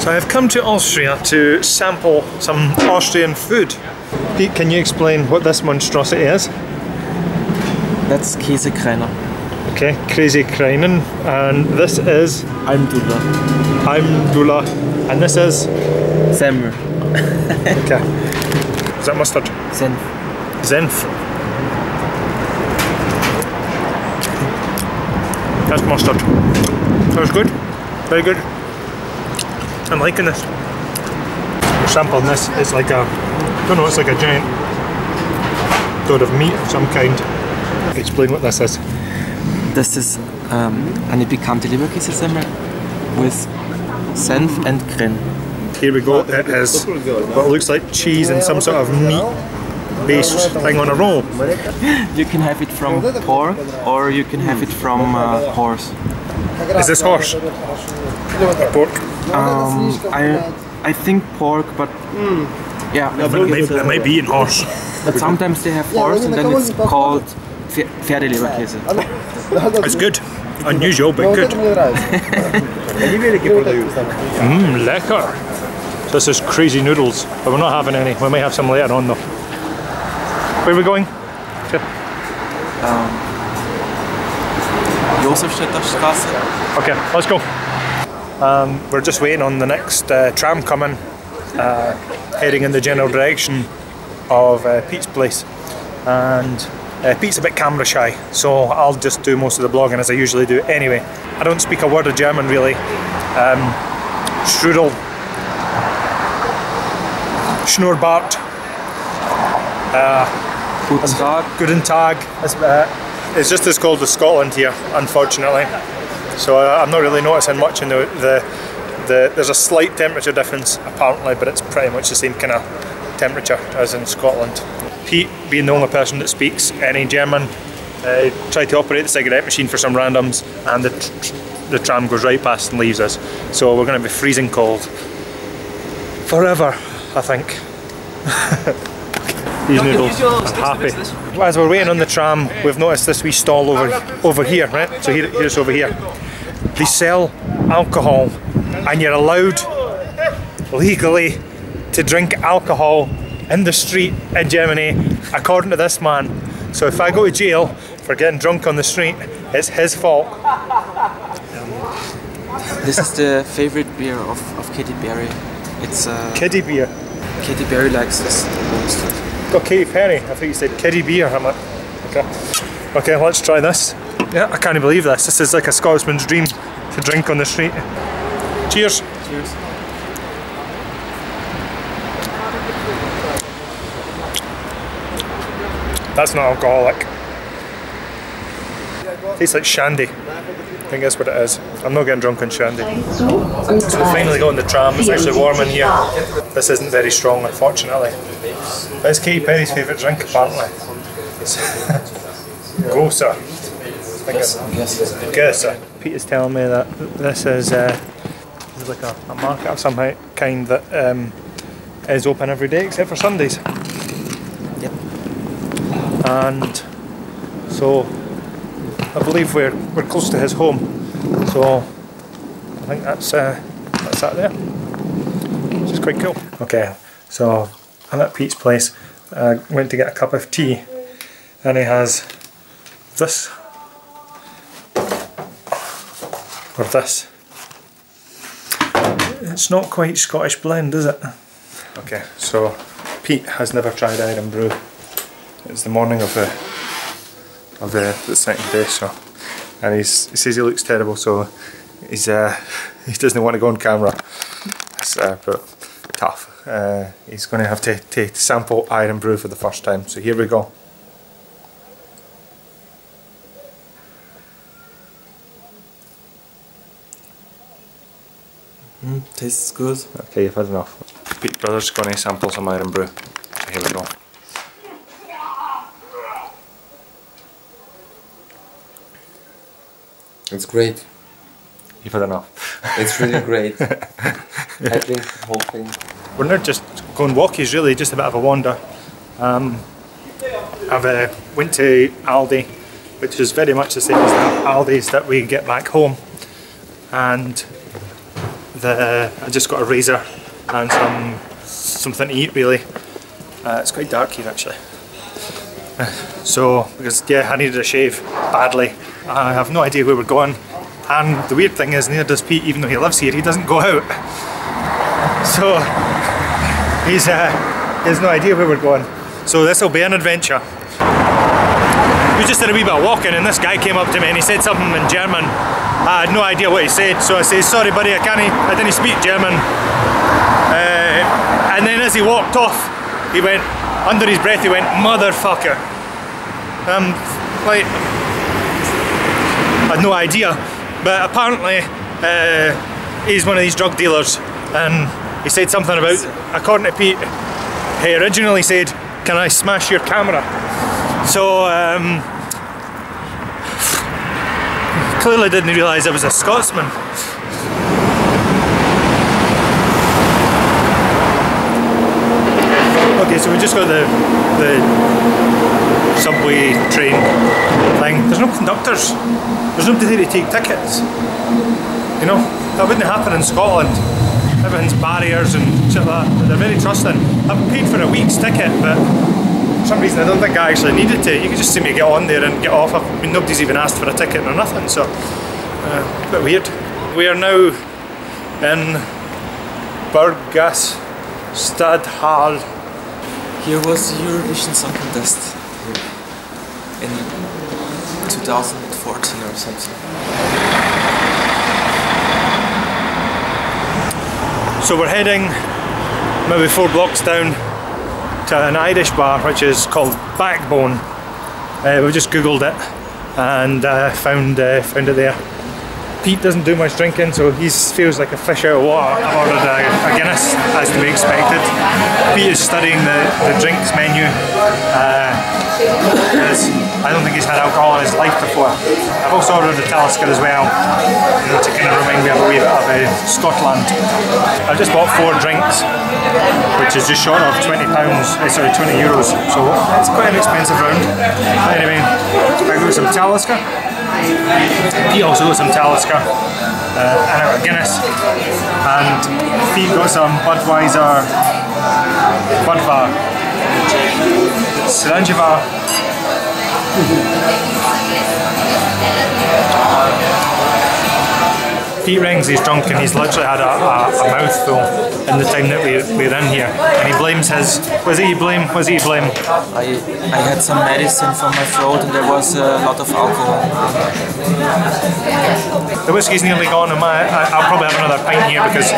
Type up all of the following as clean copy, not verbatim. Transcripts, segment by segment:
So I've come to Austria to sample some Austrian food. Pete, can you explain what this monstrosity is? That's Käsekreiner. Okay, Käsekreinen, and this is Almdudler. Almdudler, and this is Semmel. okay. Is that mustard? Senf. Senf. That's mustard. That's good. Very good. I'm liking this. We're sampling this. It's like a, I don't know, it's like a giant dot of meat of some kind. Explain what this is. This is eine pikante Leberkäsesemmel with Senf and Kren. Here we go. It is what looks like cheese and some sort of meat-based thing on a roll. You can have it from pork or you can have it from horse. Is this horse? Or pork? I think pork, but yeah. It might be in horse. But sometimes they have horse and then it's called Pferdeleberkäse. It's good. Unusual, but good. Lekker. So this is crazy noodles, but we're not having any. We might have some later on though. Where are we going? Josefstädter Straße. Okay, let's go. We're just waiting on the next tram coming, heading in the general direction of Piet's place. And Piet's a bit camera shy, so I'll just do most of the blogging as I usually do anyway. I don't speak a word of German really. Strudel, Schnurrbart, Guten Tag. Guten Tag. It's just as cold as Scotland here, unfortunately. So I'm not really noticing much in there's a slight temperature difference apparently, but it's pretty much the same kind of temperature as in Scotland. Piet, being the only person that speaks any German, tried to operate the cigarette machine for some randoms, and the tram goes right past and leaves us. So we're going to be freezing cold forever, I think. These noodles, I'm happy. As we're waiting on the tram, we've noticed this wee stall over here, right? So here's over here. They sell alcohol, and you're allowed legally to drink alcohol in the street in Germany, according to this man. So if I go to jail for getting drunk on the street, it's his fault. This is the favorite beer of Katy Perry. It's Kiddie beer. Katy Perry likes this the most. Got Katy Perry. I thought you said kiddie beer. I'm like, okay, let's try this. Yeah, I can't believe this. This is like a Scotsman's dream to drink on the street. Cheers. Cheers. That's not alcoholic. Tastes like shandy. I think that's what it is. I'm not getting drunk on shandy. So we finally got on the tram. It's actually warm in here. This isn't very strong, unfortunately. But it's Katy Perry's favourite drink, apparently. Grosser. Grosser. Pete is telling me that this is like a market of some kind that is open every day except for Sundays. Yep. And so I believe we're close to his home, so I think that's that there, which is quite cool. Okay, so I'm at Pete's place. I went to get a cup of tea, and he has this or this. It's not quite Scottish blend, is it? Okay, so Piet has never tried Iron Brew. It's the morning of the second day, so, and he says he looks terrible, so he doesn't want to go on camera. It's but tough. He's going to have to sample Iron Brew for the first time. So here we go. Tastes good. Okay, you've had enough. Piet brother's going to sample some Iron Brew. So here we go. It's great. You've had enough. It's really great. I drink the whole thing. We're not just going walkies, really, just a bit of a wander. I've went to Aldi, which is very much the same as the Aldi's that we get back home, and I just got a razor and something to eat really. It's quite dark here actually. So, because yeah, I needed a shave badly. I have no idea where we're going. And the weird thing is, neither does Pete, even though he lives here, he doesn't go out. So, he has no idea where we're going. So this will be an adventure. We just did a wee bit of walking and this guy came up to me and he said something in German. I had no idea what he said, so I said, sorry buddy, I didn't speak German. And then as he walked off, he went, under his breath he went, motherfucker. Like, I had no idea, but apparently he's one of these drug dealers, and he said something about, according to Pete, he originally said, can I smash your camera? So, clearly didn't realise I was a Scotsman. Okay, so we just got the subway train thing. There's no conductors. There's nobody there to take tickets. You know, that wouldn't happen in Scotland. Everything's barriers and shit like that. They're very trusting. I've paid for a week's ticket, but for some reason I don't think I actually needed to. You could just see me get on there and get off. I mean, nobody's even asked for a ticket or nothing, so a bit weird. We are now in Burgas Stadhal. Here was the Eurovision Song Contest in 2014 or something. So we're heading maybe 4 blocks down to an Irish bar which is called Backbone. We just googled it and found it there. Pete doesn't do much drinking, so he feels like a fish out of water. I've ordered a Guinness, as to be expected. Pete is studying the drinks menu. I don't think he's had alcohol in his life before. I've also ordered a Talisker as well, you know, to kind of remind me of a wee bit of Scotland. I've just bought 4 drinks, which is just short of €20, sorry, €20. So it's quite an expensive round. Anyway, I got some Talisker. Pete also got some Talisker and a Guinness, and Pete got some Budweiser, Budvar, Sranjivar. Pete rings, he's drunk and he's literally had a mouthful in the time that we're in here, and he blames his, was it you blame? I had some medicine for my throat and there was a lot of alcohol. The whiskey's nearly gone and I'll probably have another pint here because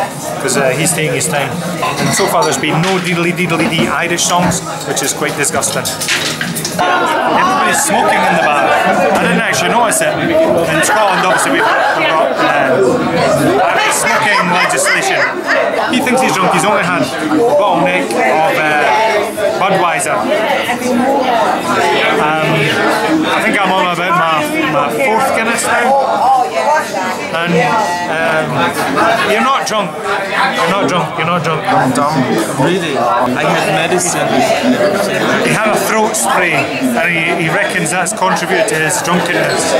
he's taking his time. And so far there's been no diddly-diddly-dee Irish songs, which is quite disgusting. Everybody's smoking in the bar. I didn't actually notice it. In Scotland, obviously, we've got smoking legislation. He thinks he's drunk. He's only had a bottleneck of Budweiser. I think I'm on about my 4th Guinness now. And you're not drunk. You're not drunk. I'm dumb. Really? I had medicine. He had a throat spray and he reckons that's contributed to his drunkenness.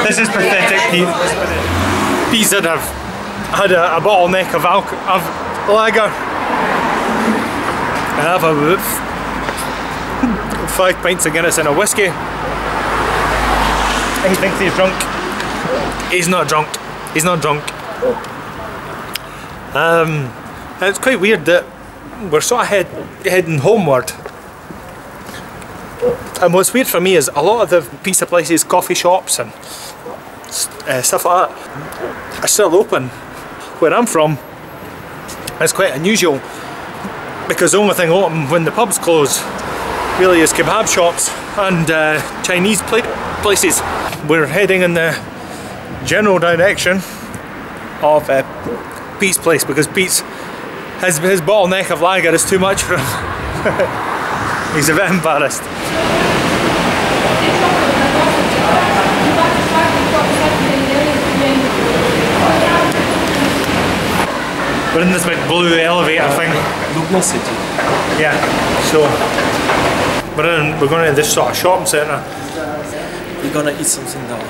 This is pathetic, Pete. Pete said I've had a bottleneck of lager. I have about 5 pints of Guinness and a whiskey. He thinks he's drunk. He's not drunk. He's not drunk. It's quite weird that we're sort of heading homeward. And what's weird for me is a lot of the pizza places, coffee shops and stuff like that are still open. Where I'm from, it's quite unusual because the only thing open when the pubs close really is kebab shops and Chinese places. We're heading in the general direction of Pete's place because Pete's his bottleneck of lager is too much for him. He's a bit embarrassed. We're in this big blue elevator thing. Lublin City. Yeah, so we're going to this sort of shopping centre. We're gonna eat something now.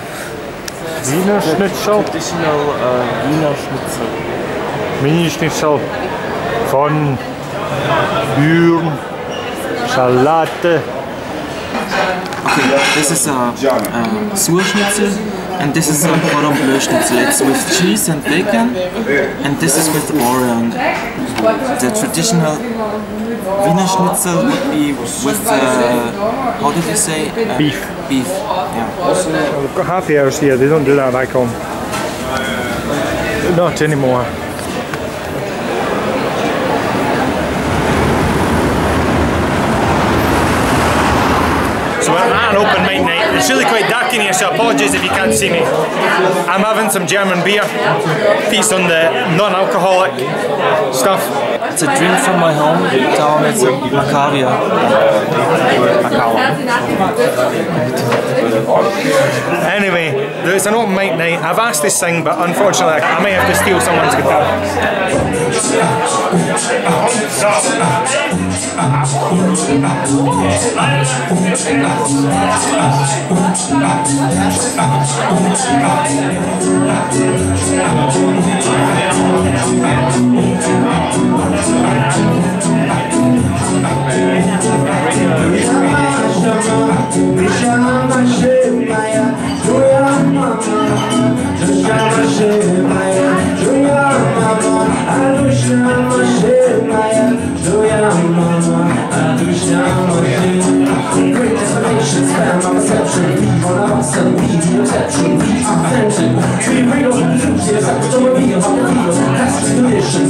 Wiener Schnitzel? Traditional Wiener Schnitzel. Mini-Schnitzel von Hühn, Salate. Okay, this is a Surschnitzel and this is a cordon bleu schnitzel. It's with cheese and bacon and this is with Orion. The traditional Wiener Schnitzel would be with, how did you say? Beef. Beef, yeah. We've got happy hours here, they don't do that back home. Not anymore. So we're at an open mic night. It's really quite dark in here, so apologies if you can't see me. I'm having some German beer. Piet's on the non-alcoholic stuff. It's a drink from my hometown, it's a Macavia. Anyway, it's an open mic night. I've asked to sing, but unfortunately I may have to steal someone's guitar.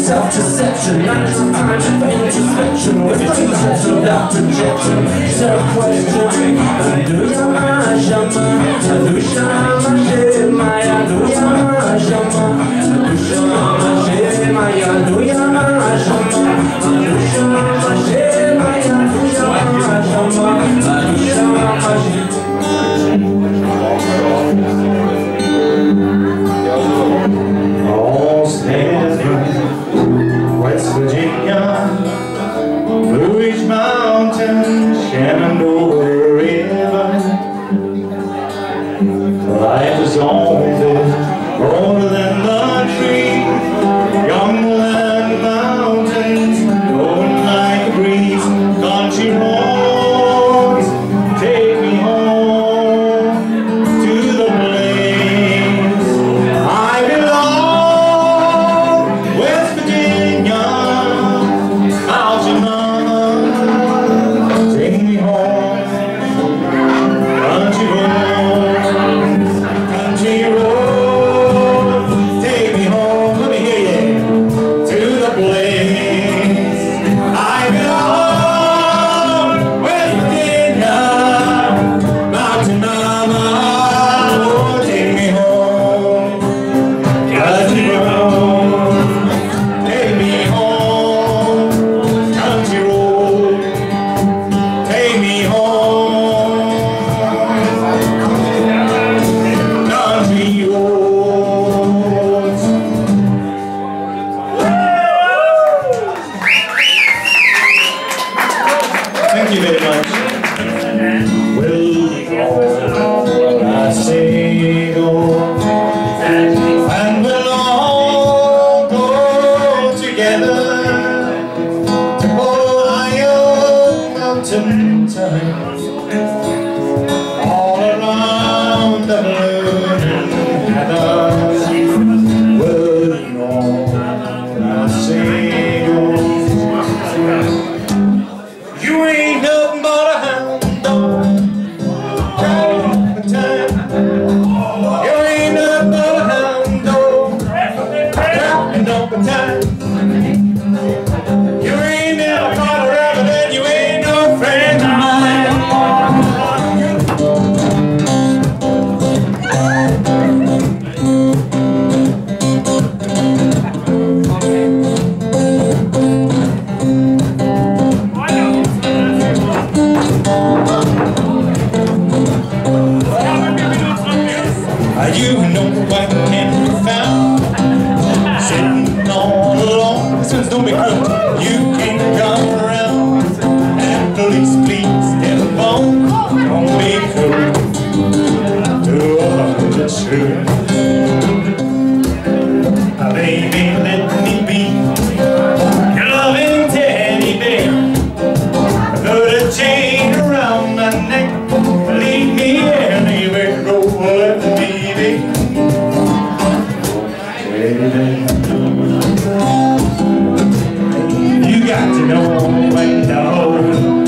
Self-deception, not enough time for introspection. With preconception without projection. Self-question. Aduya shama, adushama shemaya, aduya shama, adushama shemaya, aduya shama, adushama shemaya, aduya shama, adushama all stands West Virginia, Blue Ridge Mountain, Shenandoah River. Life is only older than the tree, younger than the mountains, going like a breeze. Country roads, take me home to the place I belong. West Virginia, mountain mama, take me home. Country road, take me home. Let me hear you. To the place I belong. West Virginia, mountain mama, oh, take me home. Country road, take me home. Country road, take me home. Country roads. Thank you very much. Well, I say go, and we'll all go together to Piet Aion mountain time, all around the moon and heather. Well, you know, when I say go, you ain't nothing but a hound dog, crying for time. You ain't nothing but a hound dog, crying for time. You ain't never caught a rabbit and you ain't no friend of mine. You know I can't be found sitting all alone. This one's don't be cruel. You can't come around. And police, please, telephone. Don't be cruel to us. the truth. Baby, let me be your loving teddy bear. Put a chain around my neck, lead me anywhere, go with me, baby. You got to know when to hold on,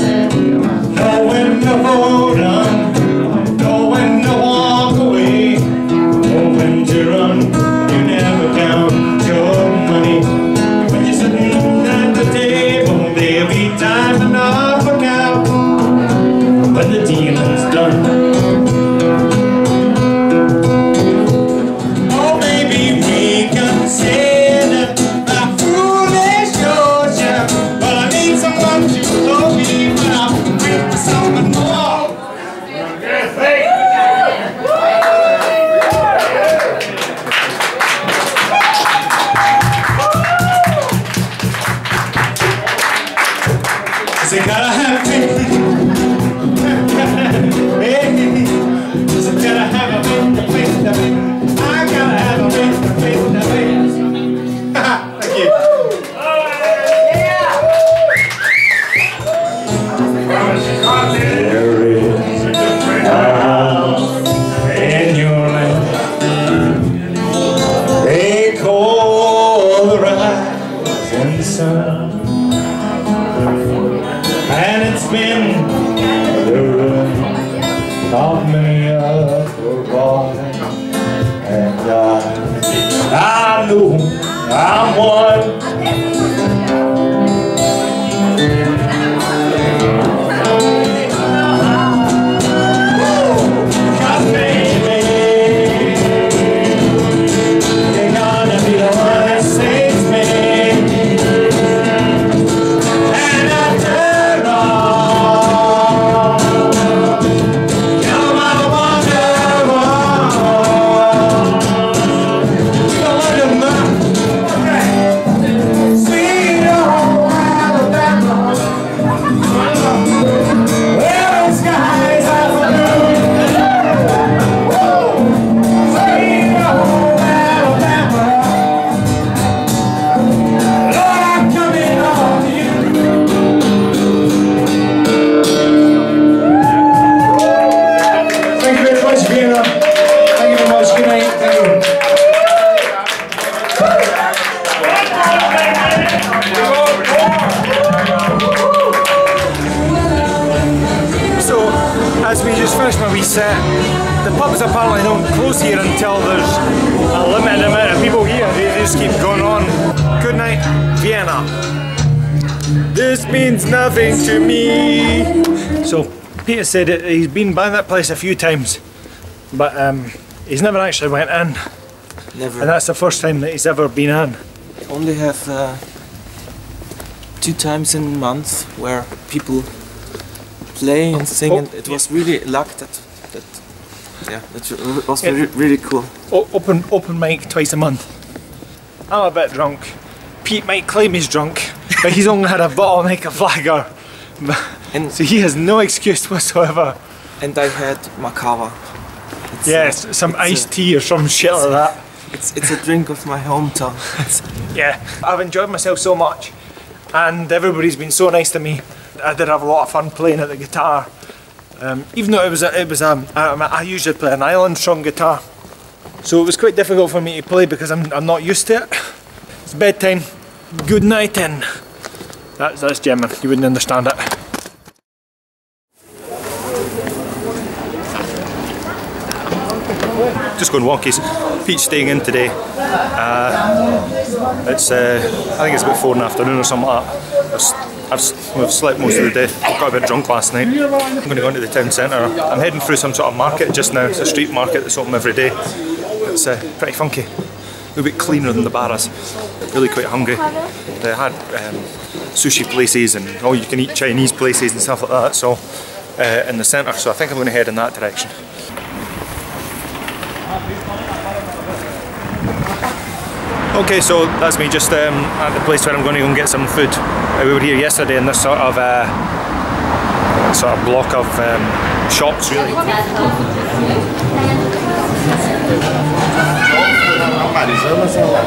know when to hold on, know when to walk away, know when to run. You never count your money when you're sitting at the table. There'll be time enough for now when the dealing's done. Oh, baby, we consider my foolish notion, but I need someone to love me when I'm waiting for someone more. Yes, hey. So gotta have faith. So gotta have a faith. I gotta have a faith. Thank you. There is a house in your land. They call the rising sun. And it's been the ruin of many a poor boy. And I know I'm one. Cause baby, you're gonna be the one that saves me. And after all, you're my wonderful, sweet old Alabama, where the skies are blue. Sweet old Alabama, Lord, I'm coming on to you. Thank you very much, Vienna. Thank you very much. Good night. Thank you. So, as we just finished my wee set, the pubs apparently don't close here until there's a limited amount of people here. They just keep going on. Good night, Vienna. This means nothing to me. So, Peter said that he's been by that place a few times, but he's never actually went in. Never. And that's the first time that he's ever been in. Only have 2 times in a month where people play and sing, and it was really luck that was really cool. Open mic twice a month. I'm a bit drunk. Pete might claim he's drunk, but he's only had a bottleneck of lager. And So he has no excuse whatsoever. and I had macava. Yes, some iced tea or some shit like that. It's a drink of my hometown. Yeah, I've enjoyed myself so much, and everybody's been so nice to me. I did have a lot of fun playing at the guitar, even though I usually play an island strum guitar, so it was quite difficult for me to play because I'm not used to it. It's bedtime. Good night, and that's German. You wouldn't understand it. Just going wonkies. Pete's staying in today. It's I think it's about 4 in the afternoon or something like that. We've slept most of the day. Got a bit drunk last night. I'm going to go into the town centre. I'm heading through some sort of market just now. It's a street market that's open every day. It's pretty funky. A little bit cleaner than the Barras. Really quite hungry. They had sushi places and all you can eat Chinese places and stuff like that. So in the centre. So I think I'm going to head in that direction. Okay, so that's me just at the place where I'm going to go and get some food. We were here yesterday in this sort of block of shops, really. Vamos lá.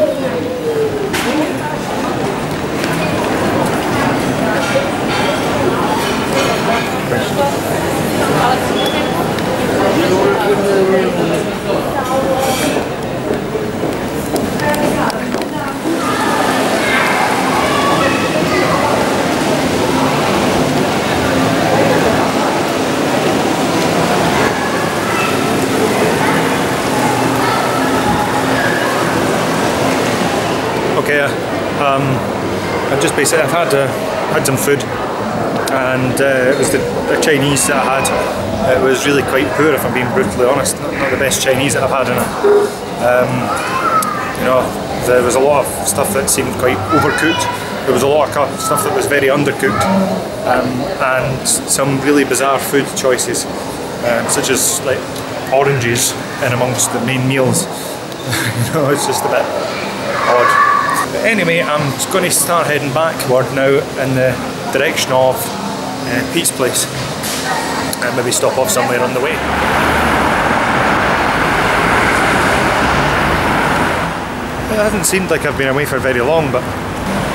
Okay, I've had some food, and it was the Chinese that I had. It was really quite poor, if I'm being brutally honest. Not the best Chinese that I've had in it. You know, there was a lot of stuff that seemed quite overcooked. There was a lot of stuff that was very undercooked, and some really bizarre food choices, such as like oranges in amongst the main meals. You know, it's just a bit odd. But anyway, I'm going to start heading backward now in the direction of Piet's place, and maybe stop off somewhere on the way. It hasn't seemed like I've been away for very long, but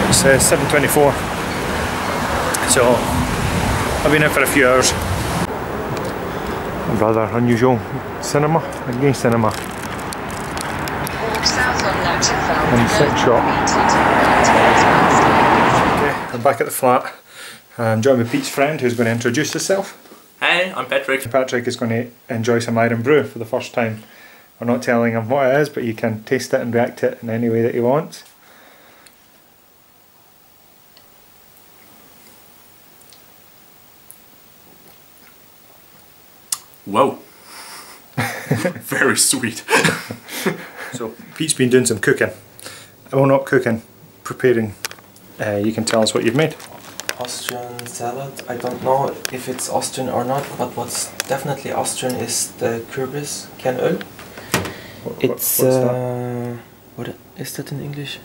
it's 7:24, so I've been out for a few hours. Rather unusual cinema, a gay cinema. And sex shop. Okay, I'm back at the flat. I'm joined with Pete's friend, who's going to introduce herself. Hey, I'm Patrick. Patrick is going to enjoy some Iron Brew for the first time. We're not telling him what it is, but he can taste it and react to it in any way that he wants. Whoa. Very sweet. So, Pete's been doing some cooking. Well, not cooking, preparing. You can tell us what you've made. Austrian salad. I don't know if it's Austrian or not, but what's definitely Austrian is the kürbis Kernöl. It's what's that? what is that in English?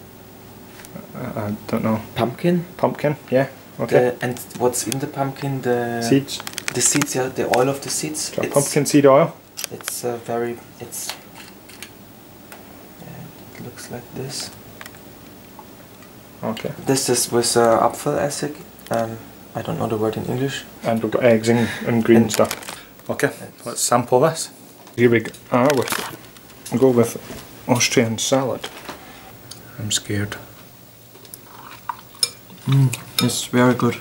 I don't know. Pumpkin. Pumpkin, yeah. Okay. And what's in the pumpkin? The Seeds. The seeds, yeah, the oil of the seeds. It's pumpkin seed oil. It's it looks like this. Okay. This is with Apfelessig. I don't know the word in English. And we've got eggs and green stuff. Okay, let's sample this. Here we are with. Go with Austrian salad. I'm scared. It's very good.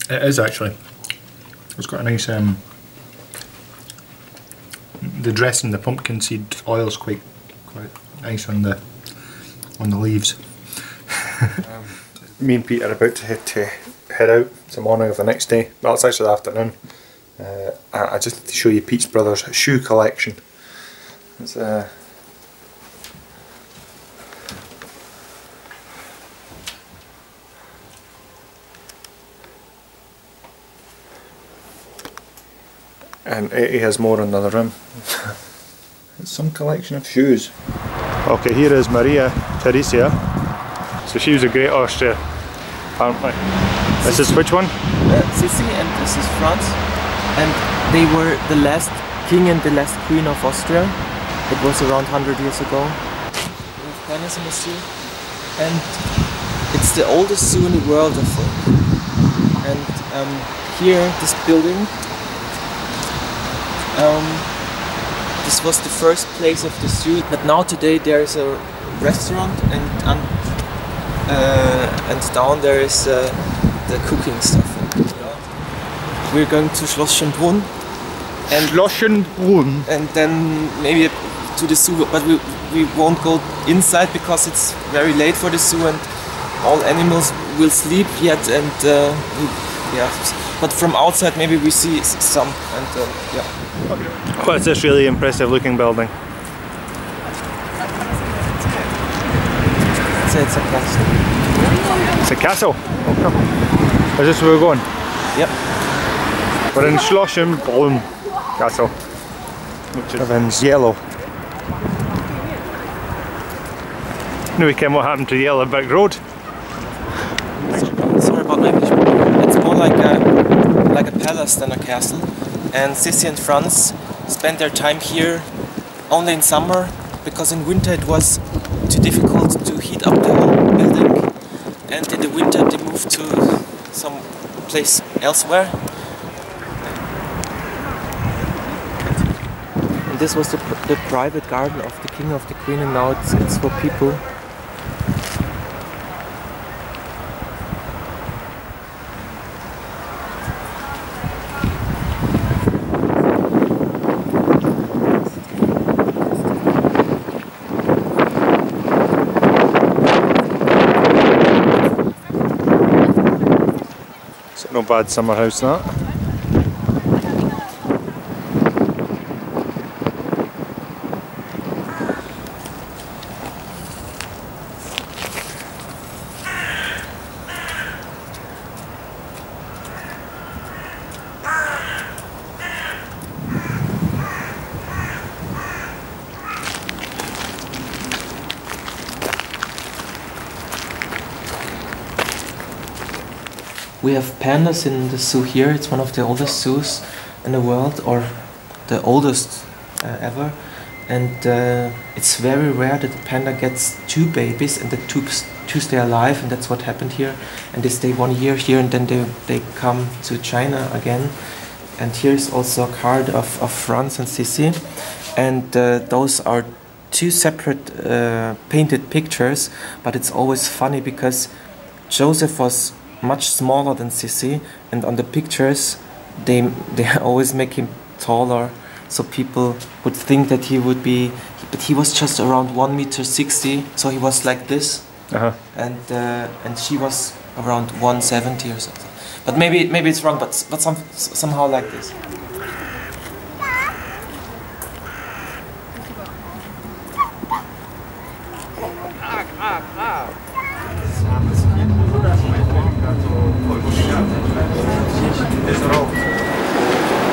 It is actually. It's got a nice the dressing, the pumpkin seed oil is quite nice on the leaves. Me and Pete are about to head out. It's the morning of the next day. Well, it's actually the afternoon. I just need to show you Pete's brother's shoe collection. It's and he has more in the other room. It's some collection of shoes. Okay, here is Maria Theresia. So she was a great Austria, apparently. This is which one? Sissi, and this is France. And they were the last king and the last queen of Austria. It was around 100 years ago. We have Pandas in the zoo. And it's the oldest zoo in the world, I think. And here, this building, this was the first place of the zoo. But now today there is a restaurant, and down there is the cooking stuff. We're going to Schloss Schönbrunn and then maybe to the zoo, but we won't go inside because it's very late for the zoo and all animals will sleep yet, and yeah, but from outside maybe we see some, and yeah. What's this really impressive looking building? It's a castle. It's a castle? Okay. Is this where we're going? Yep. We're in Schloss Schönbrunn Castle, which is in yellow. Now we can what happened to the yellow brick road. Sorry about my English, but it's more like a palace than a castle. And Sissi and Franz spent their time here only in summer, because in winter it was too difficult to heat up the whole building, and in the winter they moved to some place elsewhere. And this was the private garden of the king, of the queen, and now it's for people. No bad summer house, that. We have pandas in the zoo here. It's one of the oldest zoos in the world, or the oldest ever. And it's very rare that a panda gets 2 babies and the two stay alive, and that's what happened here. And they stay 1 year here, and then they come to China again. And here is also a card of Franz and Sissi. And those are 2 separate painted pictures, but it's always funny because Joseph was much smaller than Sissi, and on the pictures they always make him taller, so people would think that he would be, but he was just around 1.60 meters, so he was like this. And she was around 1.70 or something. But maybe it's wrong, but somehow like this.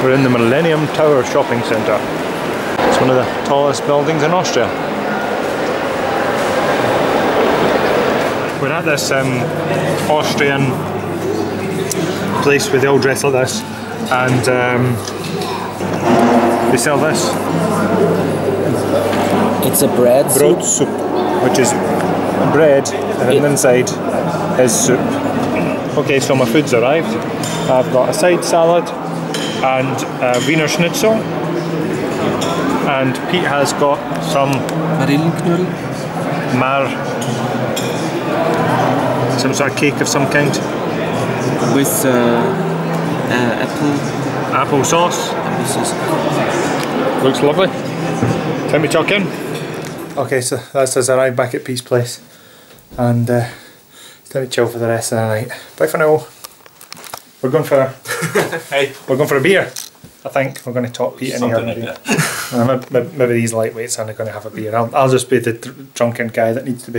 We're in the Millennium Tower shopping centre. It's one of the tallest buildings in Austria. We're at this Austrian place where they all dress like this, and they sell this. It's a bread soup, which is bread, and inside is soup. Okay, so my food's arrived. I've got a side salad and Wiener Schnitzel, and Pete has got some Marillenknödel, some sort of cake of some kind with apple sauce. Looks lovely. Time to chuck in. Okay, so that's us arrived back at Pete's place, and it's time to chill for the rest of the night. Bye for now. We're going for we're going for a beer. I think we're going to talk Pete in here. Maybe these lightweights are going to have a beer. I'll just be the drunken guy that needs to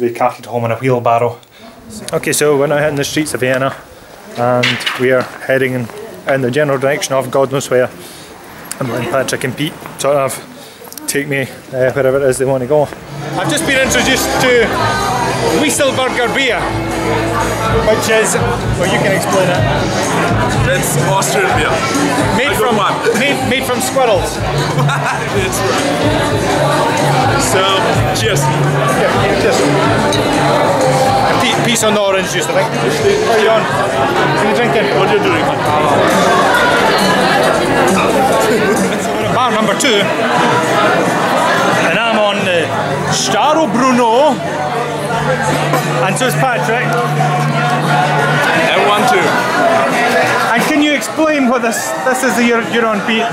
be carted home in a wheelbarrow. Okay, so we're now hitting the streets of Vienna, and we are heading in the general direction of God knows where. I'm letting Patrick and Pete sort of take me wherever it is they want to go. I've just been introduced to Wieselburger beer, which is, well, you can explain it. It's Austrian beer. Made from squirrels. It's right. So, cheers. Yeah, cheers. Pete's on the orange juice, I think. What are you on? What are you drinking? What are you doing? So we're at bar number 2, and I'm on the Staro Bruno, and so is Patrick. And 1, 2. And can you explain what this is that you're on, Pete?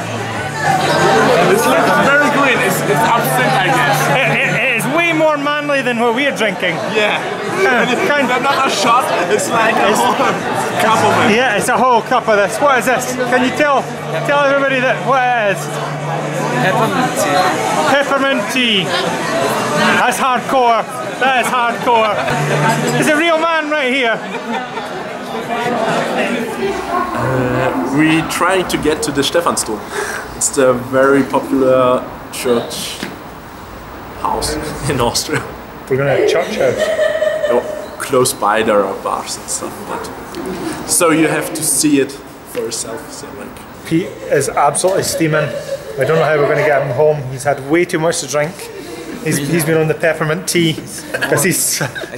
It's like very green. It's absinthe, I guess. It is way more manly than what we're drinking. Yeah. And it's kind of not a shot. It's like a whole cup of it. Yeah, it's a whole cup of this. What is this? Can you tell everybody what it is? peppermint tea. Peppermint tea. That's hardcore. That is hardcore. There's a real man right here. We trying to get to the Stephansdom. It's the very popular church house in Austria. We're going to a church house. No, close by there are bars and stuff, but so you have to see it for yourself. So like, Pete is absolutely steaming. We don't know how we're going to get him home. He's had way too much to drink. He's been on the peppermint tea because he's. I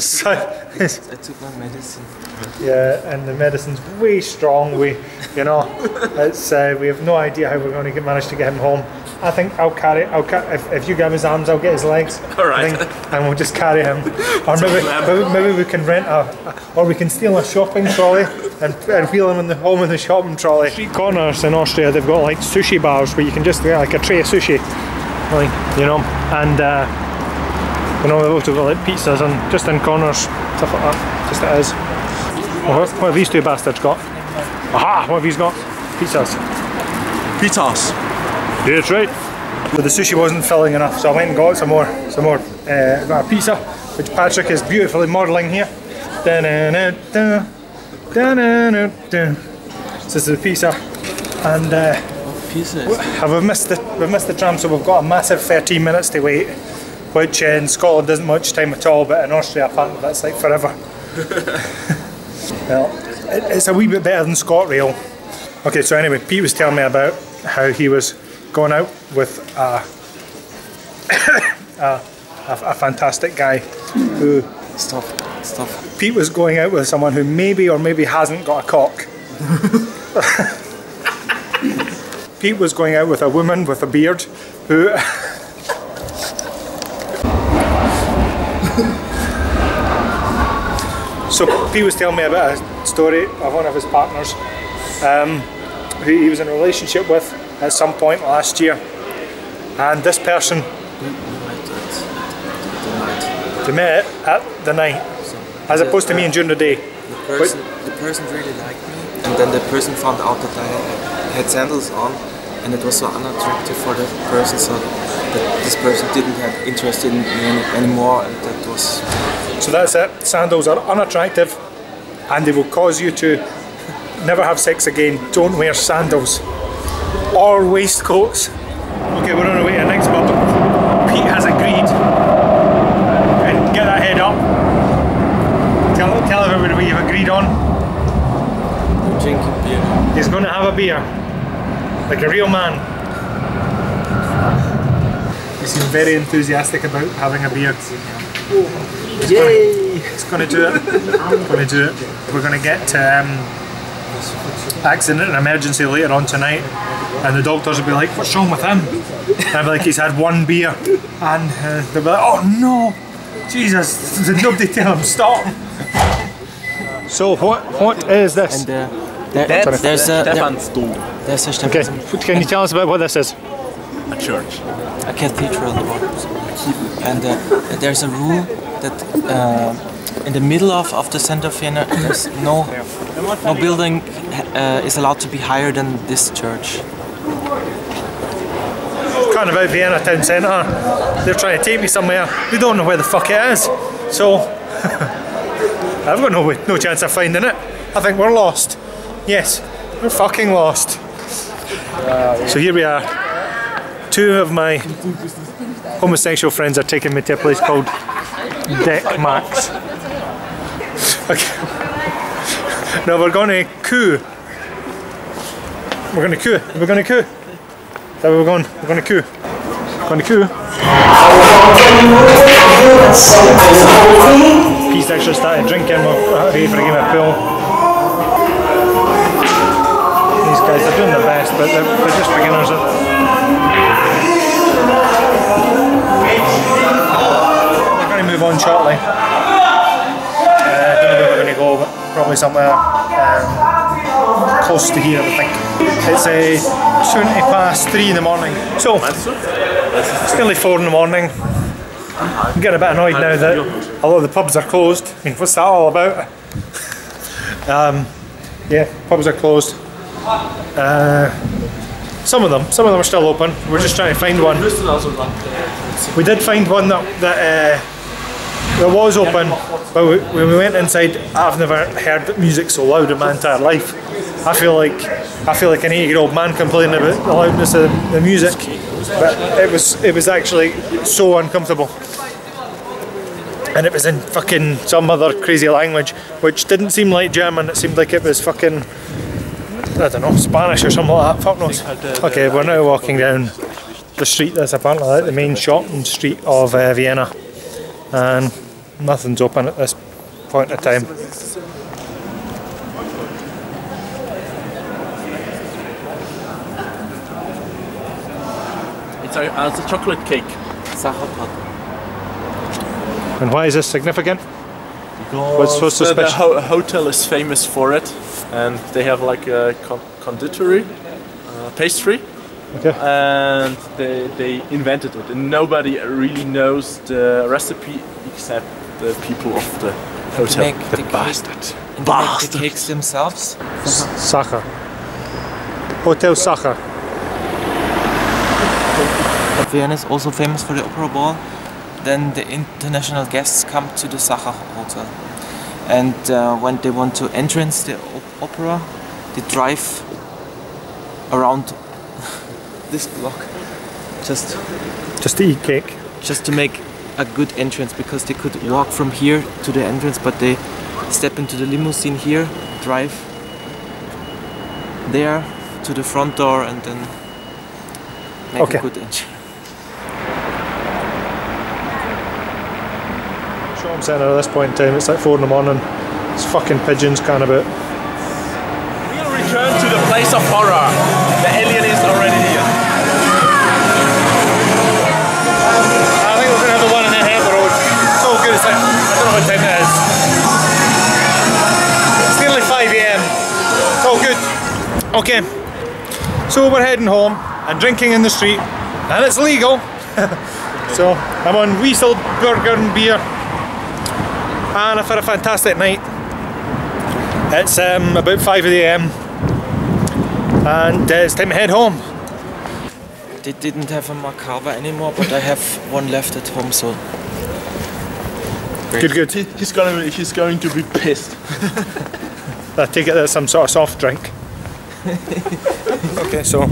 took my medicine. Yeah, and the medicine's way strong. We have no idea how we're going to manage to get him home. I think I'll carry. If you grab his arms, I'll get his legs. All right. And we'll just carry him. Or maybe we can rent or we can steal a shopping trolley and wheel him home in the shopping trolley. Street corners in Austria, they've got like sushi bars where you can just get like a tray of sushi, like, and they've got like pizzas and just in corners, stuff like that. Just it is. What have these two bastards got? Aha! What have these got? Pizzas. Pizzas. Yeah, that's right. But the sushi wasn't filling enough, so I went and got some more. Got a pizza, which Patrick is beautifully modelling here. This is the pizza, and we've missed the tram, so we've got a massive 13 minutes to wait, which in Scotland isn't much time at all, but in Austria apparently that's like forever. Well, it's a wee bit better than ScotRail. Okay, so anyway, Pete was telling me about how he was going out with a fantastic guy who... Stop. Pete was going out with someone who maybe or maybe hasn't got a cock. Pete was going out with a woman with a beard who... So Pete was telling me about a story of one of his partners who he was in a relationship with at some point last year, and this person they met at the night, as opposed to me and during the day. The person really liked me, and then the person found out that I had sandals on, and it was so unattractive for the person, so that this person didn't have interest in me anymore, and that was... So that's it. Sandals are unattractive, and they will cause you to never have sex again. Don't wear sandals or waistcoats. Okay, we're on our way to the next pub. Pete has agreed, and get that head up. Tell everybody what you've agreed on. Drinking beer. He's going to have a beer, like a real man. He seemed very enthusiastic about having a beer. Yay! He's going to do it. We're going to get to accident and emergency later on tonight, and the doctors will be like, "What's wrong with him?" And I'll be like, "He's had one beer," and they'll be like, "Oh no, Jesus! Did nobody tell him stop?" So what is this? And there's a Okay, can you tell us about what this is? A church. a cathedral, and there's a rule that in the middle of the center of Vienna, there's no building is allowed to be higher than this church. Kind of out Vienna town centre. They're trying to take me somewhere. They don't know where the fuck it is. So I've got no chance of finding it. I think we're lost. Yes, we're fucking lost. So here we are. Two of my homosexual friends are taking me to a place called Deck Max. Okay. Now we're going to coo. We're going to coo. We're going to coo. Is that where we're going? We're going to coo. Going to coo. Pete's actually started drinking. We're ready for a game of pool. These guys are doing their best, but they're just beginners. We're going to move on shortly. I don't know where we're going to go, but probably somewhere close to here, I think. It's 3:20 in the morning. So, it's nearly 4 in the morning. I'm getting a bit annoyed now that a lot of the pubs are closed. I mean, what's that all about? Yeah, pubs are closed. Some of them are still open. We're just trying to find one. We did find one that was open, but when we went inside, I've never heard music so loud in my entire life. I feel like an 80-year-old man complaining about the loudness of the music, but it was actually so uncomfortable. And it was in fucking some other crazy language, which didn't seem like German. It seemed like it was fucking, I don't know, Spanish or something like that. Fuck knows. Okay, we're now walking down the street that's apparently like the main shopping street of Vienna, and nothing's open at this point in time. It's a chocolate cake. And why is this significant? What's so The special? hotel is famous for it, and they have like a conditorry, pastry, Okay. and they invented it, and nobody really knows the recipe except the people of the hotel. Make the bastard. And they make the cakes themselves. Sacher. Hotel Sacher. Vienna is also famous for the opera ball. Then the international guests come to the Sacher Hotel. And when they want to entrance the opera, they drive around this block just Just to eat cake. just to make a good entrance, because they could walk from here to the entrance, but they step into the limousine here, drive there to the front door, and then make Okay. a good entrance. Shopping centre at this point in time, it's like 4 in the morning. It's fucking pigeons can about. We'll return to the place of horror. The alien is already here. I think we're going to have the one in the head road. It's all good. It's like, I don't know what time it is. It's nearly 5 AM. It's all good. Okay. So we're heading home and drinking in the street, and it's legal. So I'm on Wiesel Burger and beer, and I've had a fantastic night. It's about 5 AM, and it's time to head home. They didn't have a macabre anymore, but I have one left at home, so Good, good. He's going to be pissed. I take it that's some sort of soft drink. Okay, so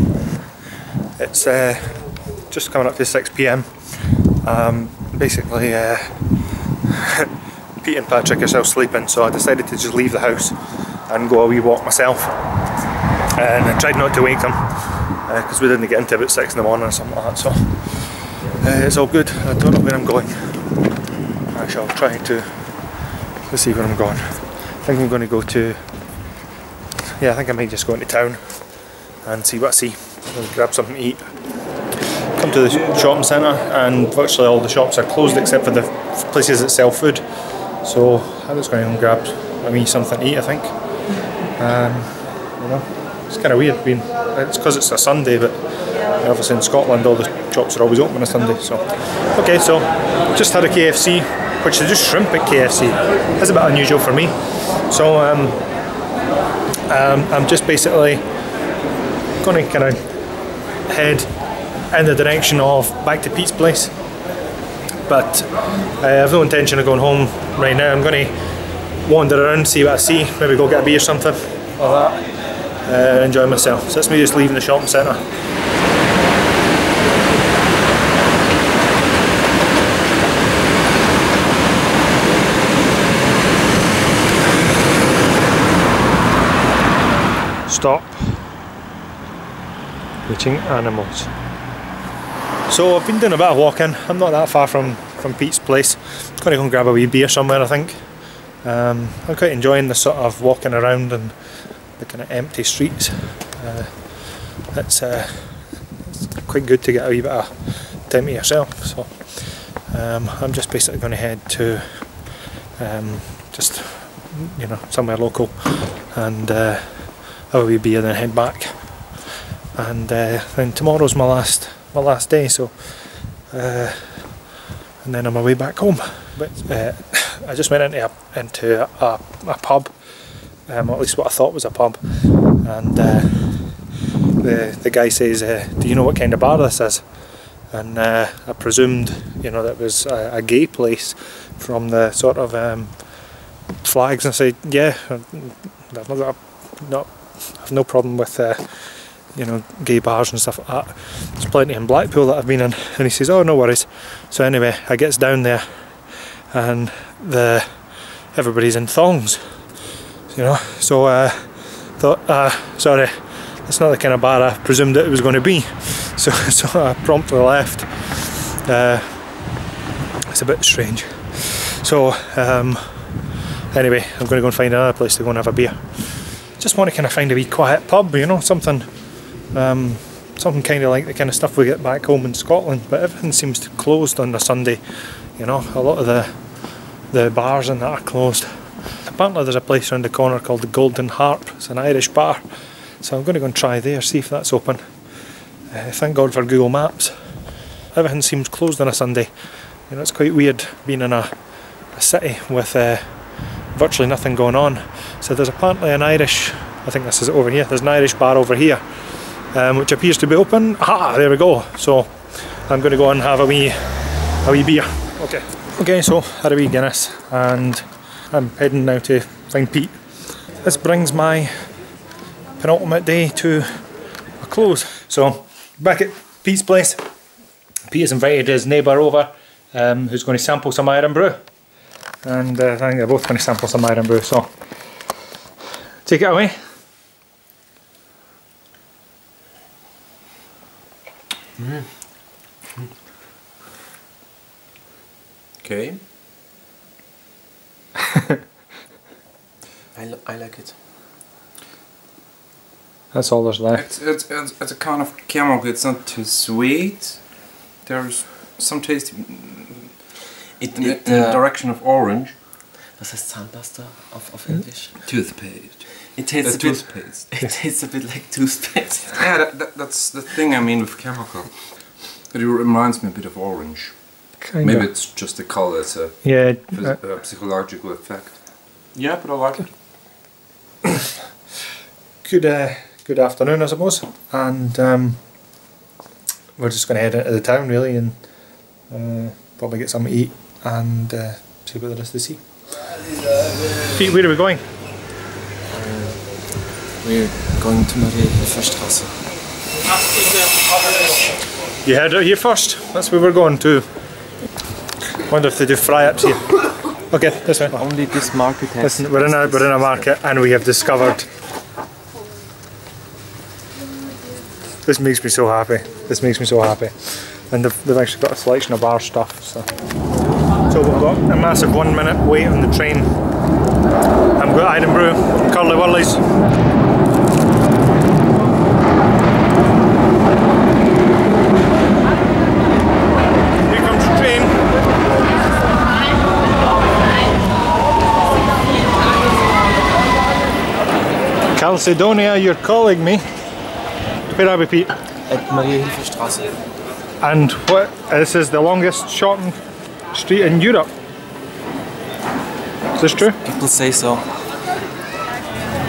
it's just coming up to 6 PM. Basically, Pete and Patrick are still sleeping, so I decided to just leave the house and go a wee walk myself. And I tried not to wake them because we didn't get into about 6 in the morning or something like that. So it's all good. I don't know where I'm going. I shall try to see where I'm going. I think I'm going to go to. Yeah, I think I might just go into town and see what I see. And grab something to eat. Come to the shopping centre, and virtually all the shops are closed except for the places that sell food. So I'm just going to grab a wee something to eat, I think. You know, it's kind of weird. It's because it's a Sunday, but obviously in Scotland all the shops are always open on a Sunday. So okay, so just had a KFC, which is just shrimp at KFC. That's a bit unusual for me. So I'm just basically going to kind of head in the direction of back to Pete's place, but I have no intention of going home right now. I'm going to wander around, see what I see, maybe go get a beer or something like that, enjoy myself. So that's me just leaving the shopping centre. Stop eating animals. So I've been doing a bit of walking. I'm not that far from Pete's place. I'm going to go and grab a wee beer somewhere, I think. I'm quite enjoying the sort of walking around and the kind of empty streets. It's quite good to get a wee bit of time to yourself. So I'm just basically going to head to just, you know, somewhere local and have a wee beer, then head back. And then tomorrow's my last day, so and then on my way back home. But I just went into a pub, or at least what I thought was a pub, and the guy says, "Do you know what kind of bar this is?" And I presumed, you know, that it was a gay place from the sort of flags, and I said, "Yeah, I've no problem with." You know, gay bars and stuff like that. There's plenty in Blackpool that I've been in. And he says, "Oh, no worries." So anyway, I gets down there and everybody's in thongs, you know. So thought, sorry, it's not the kind of bar I presumed it was going to be, so I promptly left. It's a bit strange. So anyway, I'm going to go and find another place to go and have a beer. Just want to kind of find a wee quiet pub, you know, something kind of like the kind of stuff we get back home in Scotland, but everything seems to closed on a Sunday, you know. A lot of the bars and that are closed. Apparently there's a place around the corner called the Golden Harp. It's an Irish bar, so I'm going to go and try there, see if that's open. Thank God for Google Maps. Everything seems closed on a Sunday. You know, it's quite weird being in a city with virtually nothing going on. So there's apparently an Irish, I think this is it over here, there's an Irish bar over here, which appears to be open. Ah, there we go. So I'm going to go and have a wee beer. Okay, so had a wee Guinness, and I'm heading now to find Pete. This brings my penultimate day to a close. So back at Pete's place. Pete has invited his neighbour over, who's going to sample some Iron Brew, and I think they're both going to sample some Iron Brew, so take it away. Okay. I like it. That's all there's left. It's a kind of caramel. It's not too sweet. There's some taste in the direction of orange. Was heißt Zahnpasta auf Englisch? Toothpaste. It tastes a toothpaste. bit. It tastes a bit like toothpaste. Yeah, that's the thing I mean with chemical. It reminds me a bit of orange. Kinda. Maybe it's just the color. It's a psychological effect. Yeah, but I like it. Good afternoon, I suppose, and we're just going to head into the town really, and probably get something to eat and see what there is to see. Pete, where are we going? We're going to Marienhilferstraße. You heard it here first. That's where we're going to. Wonder if they do fry-ups here. Okay, this way. Only this market has. Listen, we're in a market, and we have discovered. This makes me so happy. This makes me so happy. And they've actually got a selection of bar stuff. So we've got a massive 1 minute wait on the train. I've got Iron Brew, Curly Wurlies. Here comes the train. Calcedonia, you're calling me. Where are we, Pete? At Marienhilferstraße. And what? This is the longest shortened street in Europe. Is this true? People say so.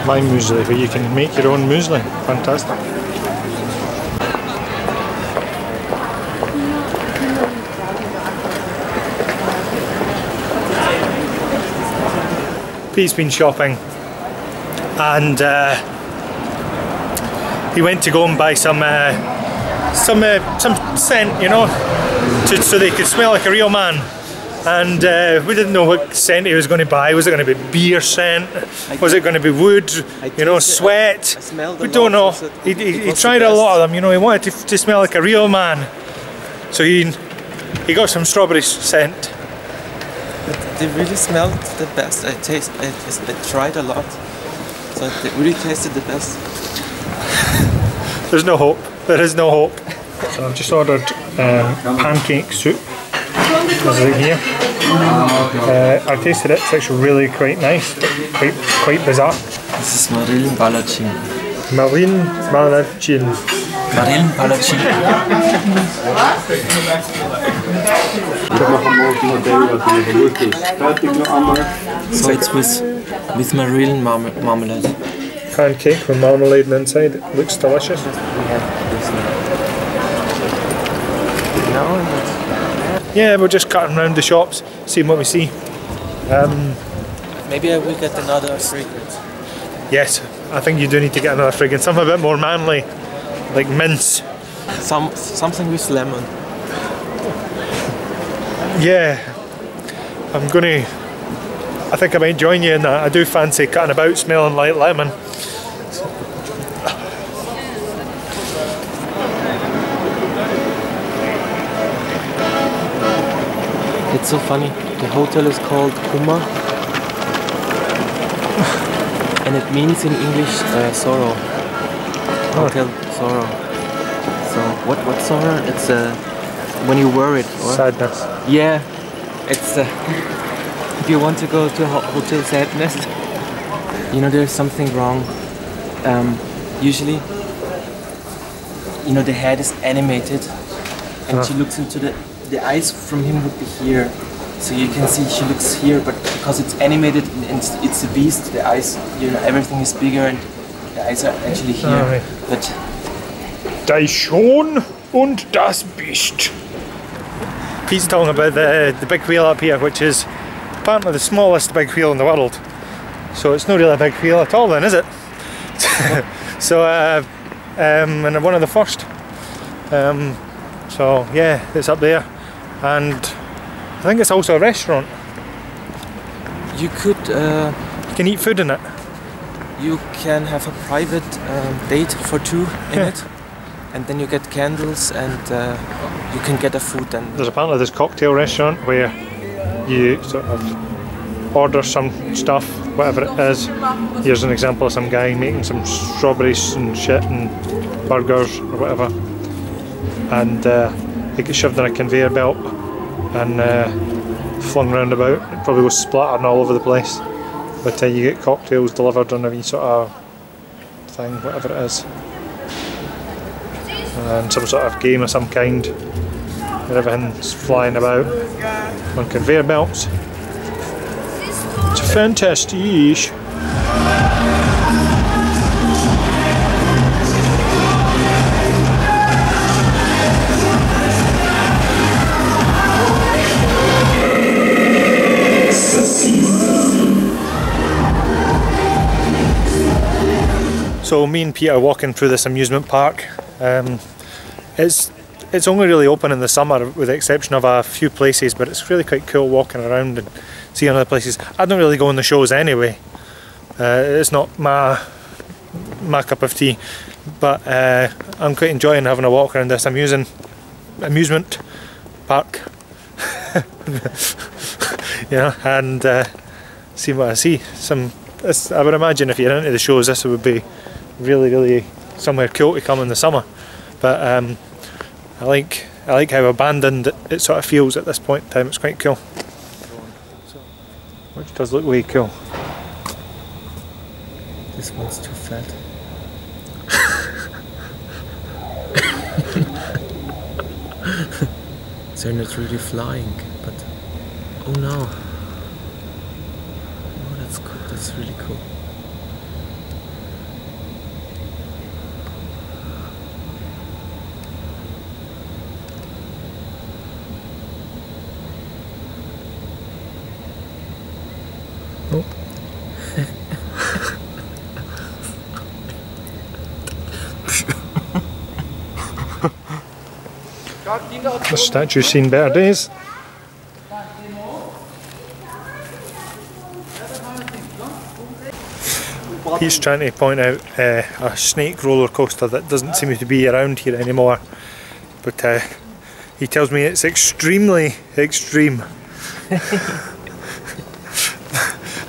Lime muesli, where you can make your own muesli. Fantastic. Pete's been shopping, and he went to go and buy some scent, you know, so they could smell like a real man. And we didn't know what scent he was going to buy. Was it going to be beer scent? Was it going to be wood? You know, sweat? We don't know. He tried a lot of them. You know, he wanted to smell like a real man. So he got some strawberry scent. They really smelled the best. I tried a lot, so they really tasted the best. There's no hope. There is no hope. So I've just ordered pancake soup. This is it here. I tasted it. It's actually really quite nice, but quite bizarre. This is Marillenballertschen. Marillenballertschen. Marillenballertschen. So it's with Marillen marmalade. Pancake with marmalade inside. It looks delicious. Yeah, we're just cutting around the shops, seeing what we see. Maybe I will get another fragrance. Yes, I think you do need to get another fragrance. Something a bit more manly, like mince. Something with lemon. Yeah, I think I might join you in that. I do fancy cutting about smelling like lemon. It's so funny. The hotel is called Kummer, and it means in English sorrow. Hotel sorrow. So what sorrow? It's when you're worried. Or? Sadness. Yeah, it's if you want to go to hotel sadness. You know, there's something wrong. Usually, you know, the head is animated, and she looks into the eyes from him would be here. So you can see she looks here, but because it's animated and it's a beast, the eyes, you know, everything is bigger and the eyes are actually here. Right. But Die Schon und das Biest. Pete's talking about the big wheel up here, which is apparently the smallest big wheel in the world. So it's not really a big wheel at all then, is it? So, and one of the first. So yeah, it's up there. And I think it's also a restaurant. you could You can eat food in it. you can have a private date for two in it, and then you get candles and you can get a food. And There's apparently this cocktail restaurant where you sort of order some stuff, whatever it is. Here's an example of some guy making some strawberries and shit and burgers or whatever, and they get shoved in a conveyor belt and flung round about. It probably goes splattering all over the place. But you get cocktails delivered on a wee sort of thing, whatever it is, and some sort of game of some kind where everything's flying about on conveyor belts. It's fantastic. So me and Piet are walking through this amusement park. It's only really open in the summer with the exception of a few places, but it's really quite cool walking around and seeing other places. I don't really go on the shows anyway. It's not my cup of tea, but I'm quite enjoying having a walk around this amusement park. You know, and see what I see. I would imagine if you're into the shows, this would be really somewhere cool to come in the summer. But I like how abandoned it sort of feels at this point in time. It's quite cool, which does look way cool. this one's too fat. They're not really flying, but oh no! Oh, that's cool. That's really cool. The statue's seen better days. He's trying to point out a snake roller coaster that doesn't seem to be around here anymore, but he tells me it's extremely extreme.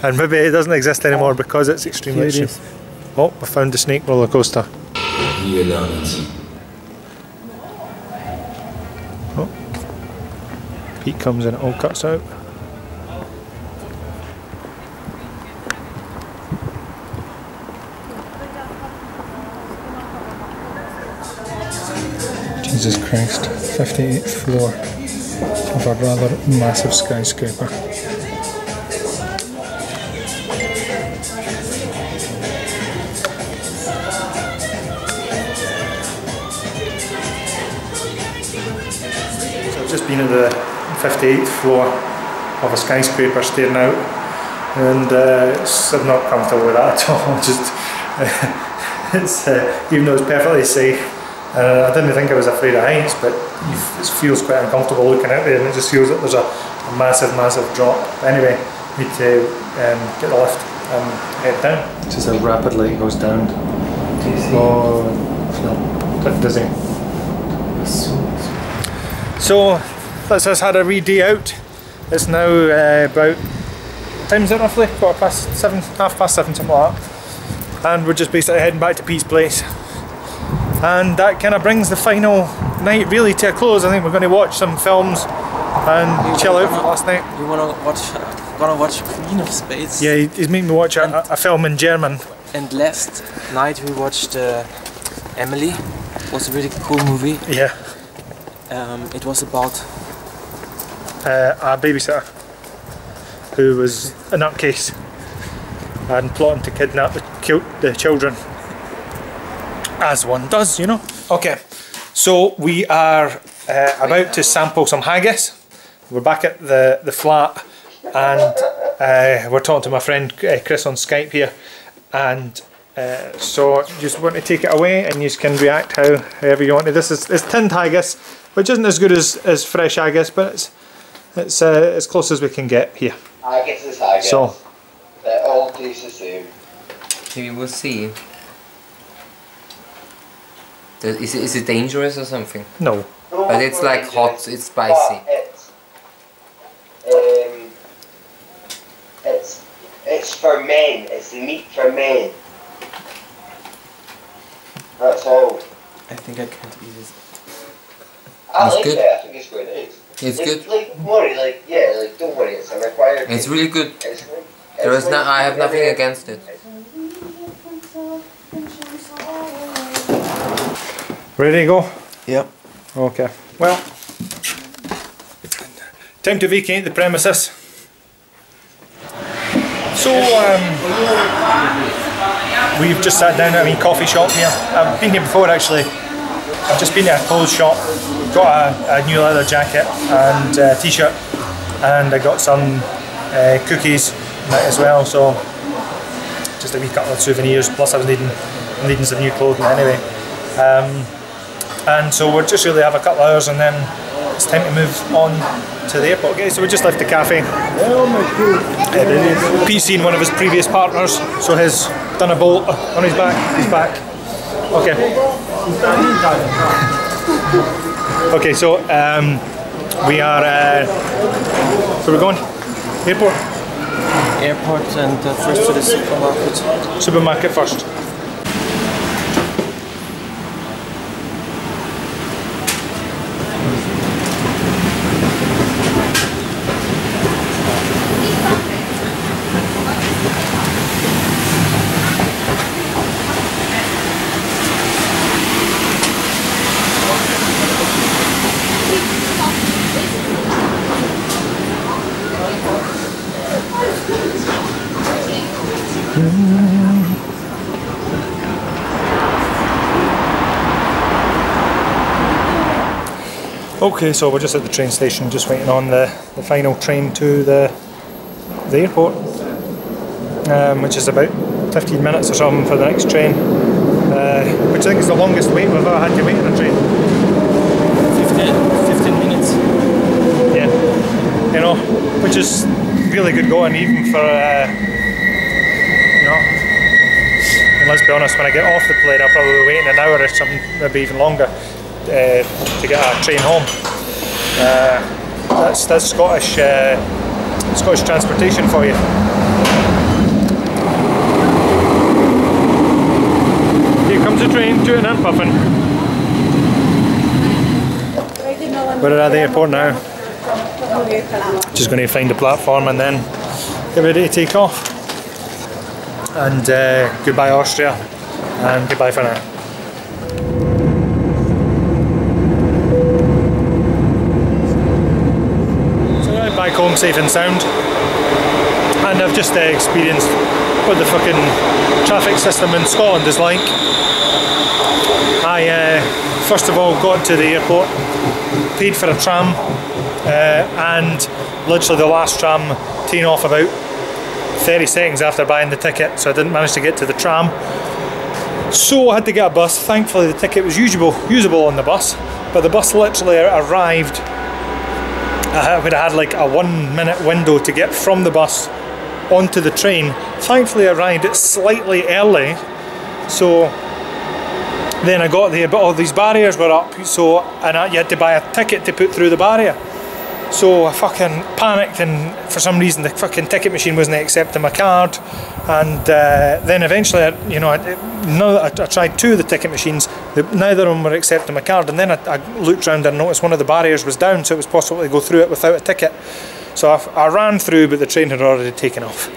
And maybe it doesn't exist anymore because it's extremely extreme. Oh, we found the snake roller coaster. Oh, Pete comes in, it all cuts out. Jesus Christ, 58th floor of a rather massive skyscraper. So I've just been at the 58th floor of a skyscraper staring out, and I'm not comfortable with that at all. It's even though it's perfectly safe. I didn't think I was afraid of heights, but it feels quite uncomfortable looking out there, and it just feels like there's a massive drop. But anyway, need to get the lift and head down. Just how rapidly it goes down. Oh, no, a bit dizzy. So that's us had a wee day out. It's now about, what time is it roughly? 7:15, 7:30, something like that. And we're just basically heading back to Piet's place. And that kind of brings the final night really to a close. I think we're going to watch some films and chill out for last night. You gonna watch Queen of Spades? Yeah, he's making me watch a film in German. And last night we watched Emily. It was a really cool movie. Yeah. It was about a babysitter who was a nutcase and plotting to kidnap the children, as one does, you know. Okay, so we are about to sample some haggis. We're back at the flat, and we're talking to my friend Chris on Skype here, and so you just want to take it away and you can react however you want to. This is tinned haggis, which isn't as good as fresh haggis, but it's as close as we can get here. Haggis is haggis. So they all taste the same. We will see. Is it dangerous or something? no. But it's like hot, it's spicy. It's for men. It's meat for men. That's all. I think I can't eat it. I It's like good. it. I think it's quite nice. It's good. Like worry, don't worry. It's a required. It's really good. It's like, There is no, I have nothing against it. Ready to go? Yep. Okay. Well, time to vacate the premises. So we've just sat down at a wee coffee shop here. I've been here before actually. I've just been to a clothes shop, got a new leather jacket and a t-shirt, and I got some cookies as well. So just a wee couple of souvenirs. Plus I was needing some new clothing anyway. And so we'll just really have a couple of hours and then it's time to move on to the airport. Okay, so we just left the cafe. Pete's seen one of his previous partners, so he's done a bolt on his back. He's back. Okay. Okay, so we are. So we're going airport. Airport and first to the supermarket. Supermarket first. Okay, so we're just at the train station, just waiting on the final train to the airport, which is about 15 minutes or something for the next train, which I think is the longest wait we've ever had to wait on a train. 15 minutes. Yeah, you know, which is really good going even for, you know, and let's be honest, when I get off the plane I'll probably be waiting an hour or something, maybe even longer. To get a train home. That's Scottish transportation for you. Here comes the train, tooting and puffing. We're at the airport now. Just going to find the platform and then get ready to take off. And goodbye Austria, and goodbye for now. Back home safe and sound, and I've just experienced what the fucking traffic system in Scotland is like. I first of all got to the airport, paid for a tram, and literally the last tram taken off about 30 seconds after buying the ticket, so I didn't manage to get to the tram, so I had to get a bus. Thankfully the ticket was usable on the bus, but the bus literally arrived. I would have had like a 1 minute window to get from the bus onto the train. Thankfully I arrived slightly early, so then I got there, but all these barriers were up, so you had to buy a ticket to put through the barrier. So I fucking panicked, and for some reason the fucking ticket machine wasn't accepting my card. And then eventually, now that I tried 2 of the ticket machines, neither of them were accepting my card. And then I looked around and noticed one of the barriers was down, so it was possible to go through it without a ticket. So I ran through, but the train had already taken off.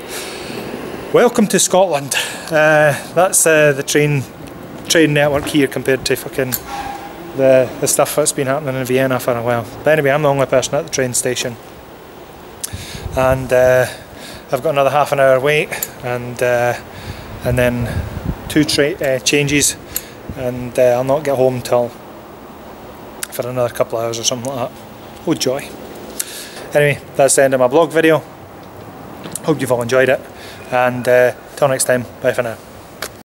Welcome to Scotland. That's the train network here compared to fucking the stuff that's been happening in Vienna for a while. But anyway, I'm the only person at the train station, and I've got another half an hour wait, and then 2 changes, and I'll not get home till for another couple of hours or something like that. Oh joy. Anyway, that's the end of my blog video. Hope you've all enjoyed it, and till next time, bye for now.